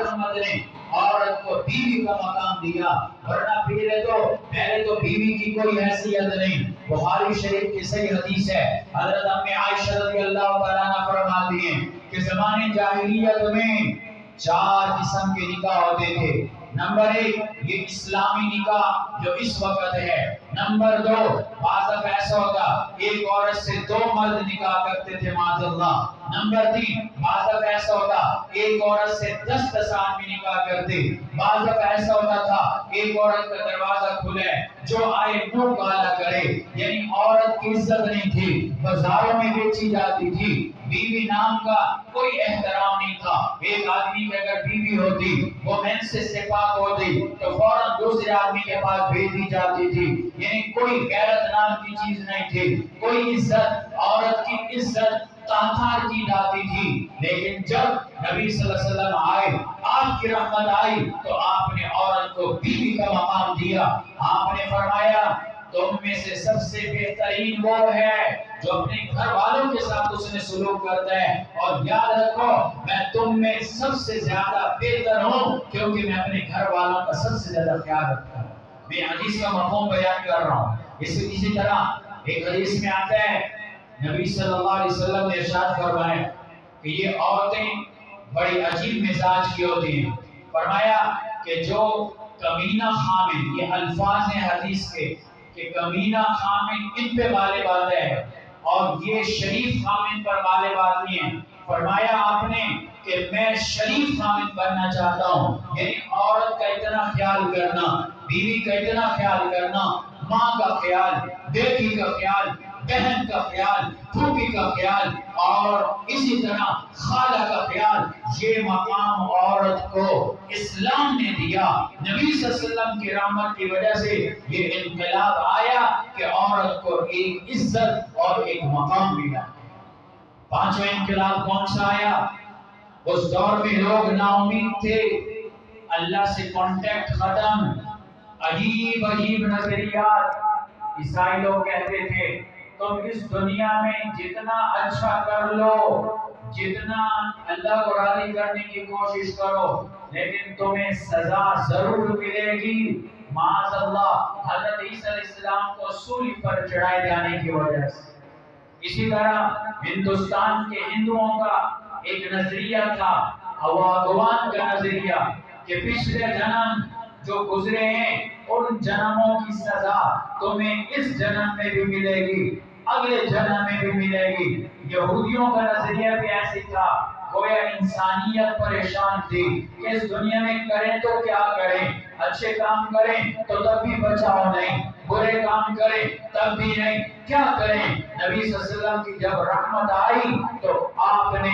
رحمت نے عورت کو بیوی کا مقام دیا، ورنہ پہلے تو بیوی کی کوئی حیثیت نہیں۔ بخاری شریف کی صحیح حدیث ہے، حضرت امی عائشہ رضی اللہ تعالیٰ عنہ فرماتی ہیں کہ زمانے جاہلیت میں 4 قسم کے نکاح ہوتے تھے۔ نمبر 1 یہ اسلامی نکاح جو اس وقت ہے۔ نمبر 2 بعض دفعہ ایسا ہوتا ایک عورت سے 2 مرد نکاح کرتے تھے معاذ اللہ۔ نمبر 3 بعض دفعہ ایسا ہوتا ایک عورت سے 10 آدمی نکاح کرتے۔ بعض دفعہ ایسا ہوتا تھا ایک عورت کا دروازہ کھلے جو آئے منہ کالا کرے، یعنی عورت کی عزت نہیں تھی، بازاروں میں بیچی جاتی تھی، بیوی نام کا کوئی احترام نہیں تھا۔ ایک آدمی کی اگر بیوی ہوتی وہ منسے سے پاک ہوتی تو فوراً دوسرے آدمی کے پاس بھیج دی جاتی تھی، یعنی کوئی غیرت نام کی چیز نہیں تھی، کوئی عزت، عورت کی عزت تاثار کی جاتی تھی۔ لیکن جب نبی صلی اللہ علیہ وسلم آئے، آپ کی رحمت آئی تو آپ نے عورت کو بیوی کا مقام دیا۔ آپ نے فرمایا تم میں سے سب سے بہترین وہ ہے جو اپنے گھر والوں کے ساتھ اس نے سلوک کرتا ہے، اور یاد رکھو میں تم میں سب سے زیادہ بہتر ہوں کیونکہ میں اپنے گھر والوں کا سب سے زیادہ خیال رکھتا ہوں۔ میں حدیث کا مفہوم بیان کر رہا ہوں۔ اسی طرح ایک حدیث میں آتا ہے نبی صلی اللہ علیہ وسلم نے ارشاد فرمایا کہ یہ عورتیں بڑی عجیب مزاج کی ہوتی ہیں۔ فرمایا کہ جو کمینہ خامن، یہ الفاظ ہیں حدیث کے کہ کمینہ خامن ان پہ غالب آتا ہے اور یہ شریف خامن پر غالب آتی ہیں۔ فرمایا آپ نے کہ میں شریف خامن بننا چاہتا ہوں، یعنی عورت کا اتنا خیال کرنا، بیوی کا اتنا خیال کرنا، ماں کا خیال، بیٹی کا خیال، بہن کا خیال، پھوپھی کا خیال اور اسی طرح خالہ کا خیال، یہ مقام عورت کو اسلام نے دیا۔ نبی صلی اللہ علیہ وسلم کی رحمت کی وجہ سے یہ انقلاب آیا کہ عورت کو ایک عزت اور ایک مقام ملا۔ 5واں انقلاب کون سا آیا؟ اس دور میں لوگ نا امید تھے، اللہ سے کانٹیکٹ ختم، عجیب عجیب نظریات۔ عیسائی لوگ کہتے تھے تم اس دنیا میں جتنا اچھا کر لو، جتنا اللہ کو راضی کرنے کی کوشش کرو، لیکن تمہیں سزا ضرور ملے گی۔ معاذ اللہ حضرت عیسیٰ علیہ السلام کو سولی پر چڑھائے جانے کی وجہ سے۔ اسی طرح ہندوستان کے ہندوؤں کا ایک نظریہ تھا، بھگوان کا نظریہ، کہ پچھلے جنم جو گزرے ہیں ان جنموں کی سزا تمہیں اس جنم میں بھی ملے گی، اگلے جنم میں بھی ملے گی۔ یہودیوں کا نظریہ بھی ایسی تھا، گویا انسانیت پریشان تھی کہ اس دنیا میں کریں تو کیا کریں، اچھے کام کریں تو تب بھی بچاؤ نہیں، برے کام کریں تب بھی نہیں، کیا کریں۔ نبی صلی اللہ علیہ وسلم کی جب رحمت آئی تو آپ نے